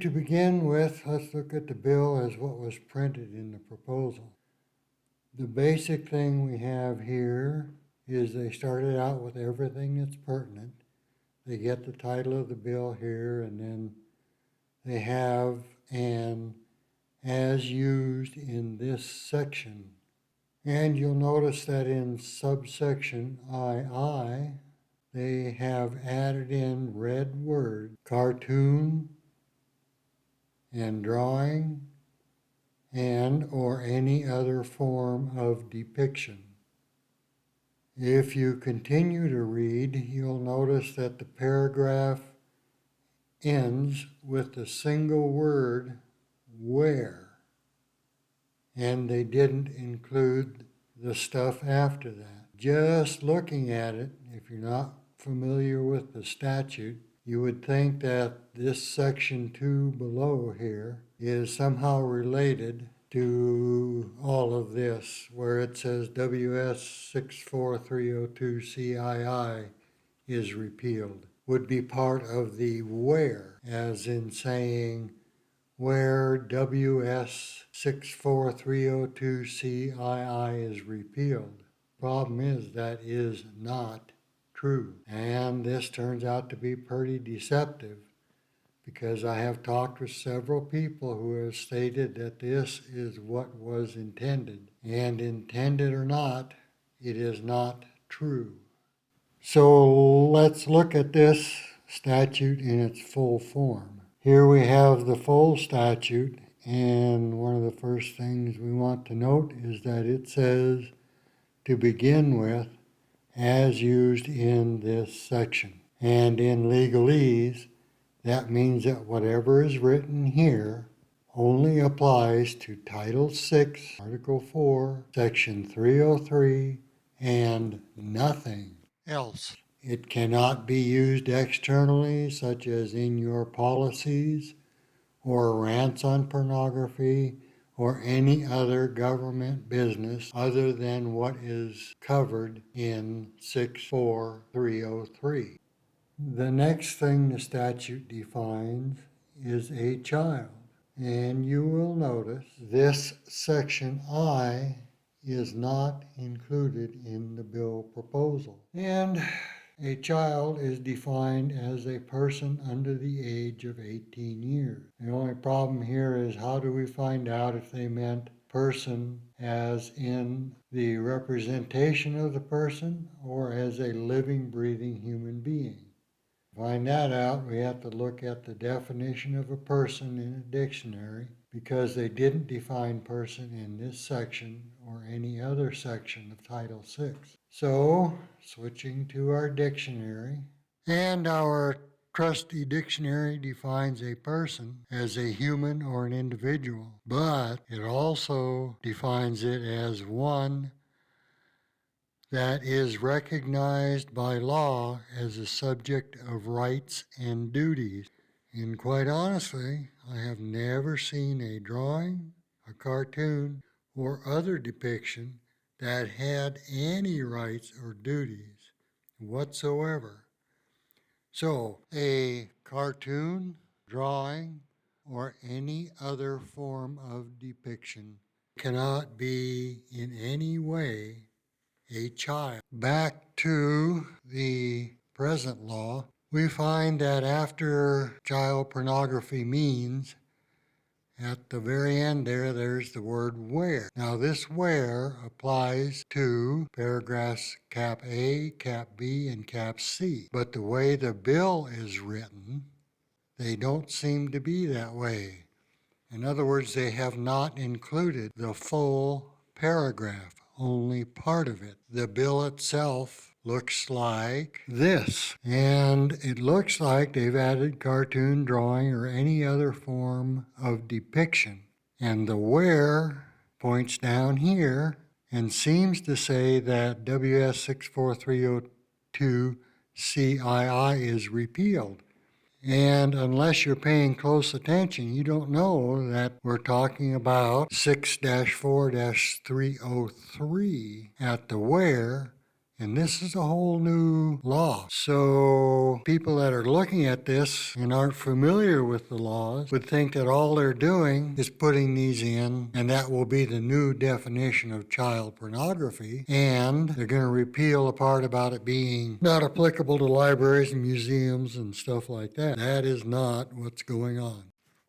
to begin with, let's look at the bill as what was printed in the proposal. The basic thing we have here is they started out with everything that's pertinent. They get the title of the bill here, and then they have an as used in this section. And you'll notice that in subsection II, they have added in red word, cartoon and drawing and or any other form of depiction. If you continue to read, you'll notice that the paragraph ends with the single word where, and they didn't include the stuff after that. Just looking at it, if you're not familiar with the statute, you would think that this section 2 below here is somehow related to all of this, where it says WS 64302 CII is repealed, would be part of the where, as in saying where WS 64302 CII is repealed. Problem is that is not true, and this turns out to be pretty deceptive, because I have talked with several people who have stated that this is what was intended, and intended or not, it is not true. So let's look at this statute in its full form. Here we have the full statute, and one of the first things we want to note is that it says, to begin with, as used in this section. And in legalese, that means that whatever is written here only applies to Title VI, Article 4, Section 303, and nothing else. It cannot be used externally, such as in your policies, or rants on pornography, or any other government business other than what is covered in 64303. The next thing the statute defines is a child. And you will notice this section I is not included in the bill proposal. And a child is defined as a person under the age of 18 years. The only problem here is, how do we find out if they meant person as in the representation of the person, or as a living, breathing human being? To find that out, we have to look at the definition of a person in a dictionary, because they didn't define person in this section or any other section of Title VI. So, switching to our dictionary, and our trusty dictionary defines a person as a human or an individual, but it also defines it as one that is recognized by law as a subject of rights and duties. And quite honestly, I have never seen a drawing, a cartoon, or other depiction that had any rights or duties whatsoever. So, a cartoon, drawing, or any other form of depiction cannot be in any way a child. Back to the present law, we find that after child pornography means, at the very end there's the word where. Now this where applies to paragraphs Cap A, Cap B, and Cap C. But the way the bill is written, they don't seem to be that way. In other words, they have not included the full paragraph, only part of it. The bill itself looks like this, and it looks like they've added cartoon, drawing, or any other form of depiction. And the where points down here and seems to say that WS 64302 CII is repealed. And unless you're paying close attention, you don't know that we're talking about 6-4-303 at the where, And this is a whole new law. So people that are looking at this and aren't familiar with the laws would think that all they're doing is putting these in, and that will be the new definition of child pornography. And they're going to repeal a part about it being not applicable to libraries and museums and stuff like that. That is not what's going on.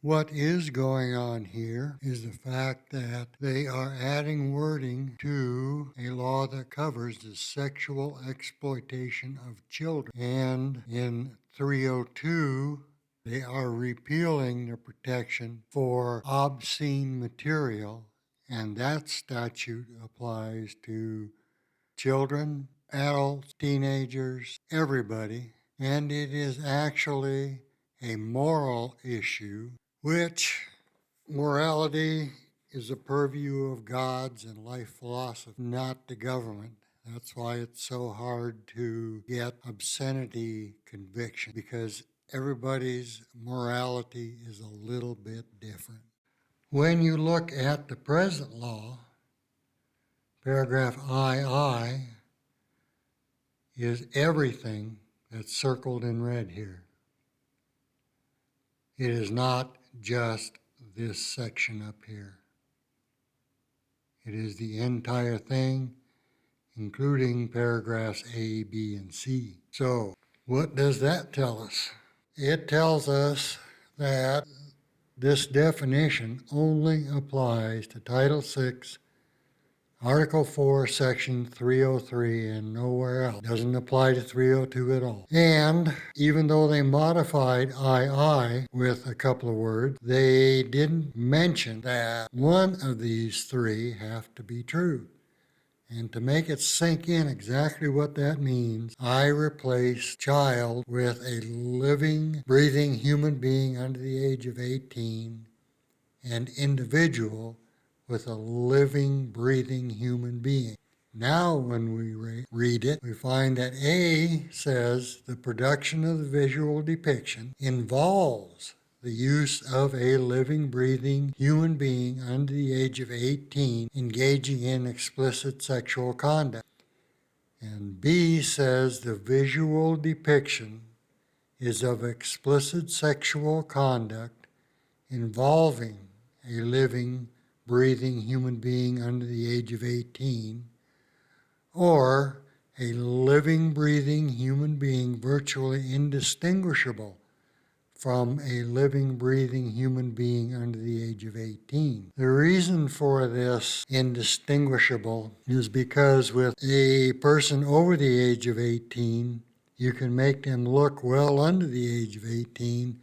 What is going on here is the fact that they are adding wording to a law that covers the sexual exploitation of children. And in 302, they are repealing the protection for obscene material, and that statute applies to children, adults, teenagers, everybody. And it is actually a moral issue, which morality is a purview of gods and life philosophy, not the government. That's why it's so hard to get obscenity conviction, because everybody's morality is a little bit different. When you look at the present law, paragraph II is everything that's circled in red here. It is not just this section up here. It is the entire thing, including paragraphs A, B, and C. So, what does that tell us? It tells us that this definition only applies to Title VI, Article 4, Section 303, and nowhere else. Doesn't apply to 302 at all. And even though they modified II with a couple of words, they didn't mention that one of these three have to be true. And to make it sink in exactly what that means, I replaced child with a living, breathing human being under the age of 18 and individual with a living, breathing human being. Now, when we read it, we find that A says the production of the visual depiction involves the use of a living, breathing human being under the age of 18 engaging in explicit sexual conduct. And B says the visual depiction is of explicit sexual conduct involving a living, breathing human being under the age of 18, or a living, breathing human being virtually indistinguishable from a living, breathing human being under the age of 18. The reason for this indistinguishable is because with a person over the age of 18, you can make them look well under the age of 18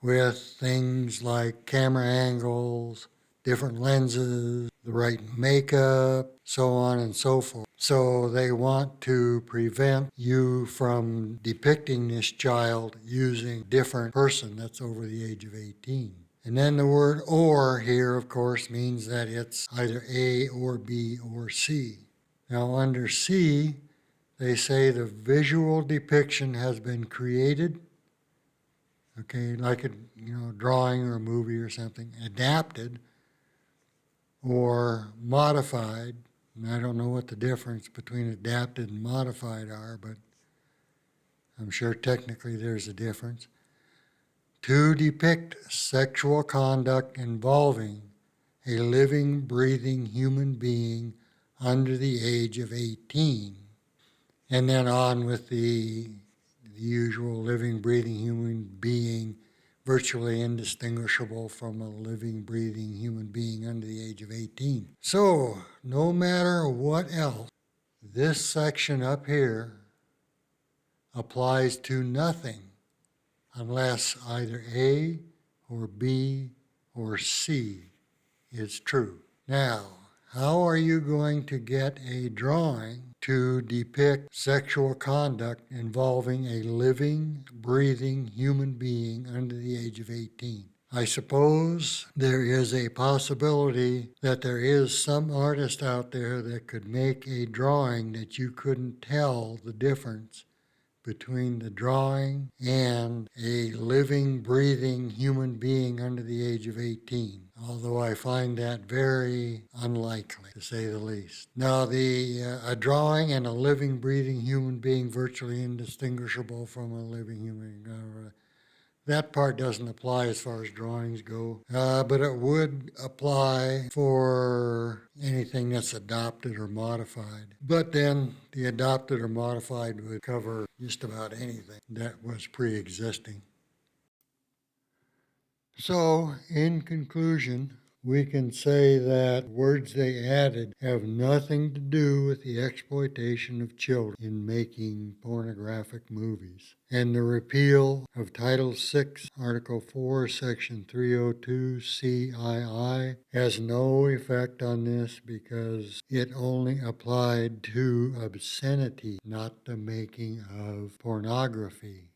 with things like camera angles, different lenses, the right makeup, so on and so forth. So they want to prevent you from depicting this child using a different person that's over the age of 18. And then the word or here, of course, means that it's either A or B or C. Now under C, they say the visual depiction has been created, okay, like a drawing or a movie or something, adapted or modified. And I don't know what the difference between adapted and modified are, but I'm sure technically there's a difference. To depict sexual conduct involving a living, breathing human being under the age of 18. And then on with the usual living, breathing human being, virtually indistinguishable from a living, breathing human being under the age of 18. So, no matter what else, this section up here applies to nothing unless either A or B or C is true. Now, how are you going to get a drawing to depict sexual conduct involving a living, breathing human being under the age of 18? I suppose there is a possibility that there is some artist out there that could make a drawing that you couldn't tell the difference between the drawing and a living, breathing human being under the age of 18, although I find that very unlikely, to say the least. Now, a drawing and a living, breathing human being virtually indistinguishable from a living human that part doesn't apply as far as drawings go, but it would apply for anything that's adopted or modified. But then the adopted or modified would cover just about anything that was pre-existing. So, in conclusion, we can say that words they added have nothing to do with the exploitation of children in making pornographic movies. And the repeal of Title VI, Article 4, Section 302 CII has no effect on this because it only applied to obscenity, not the making of pornography.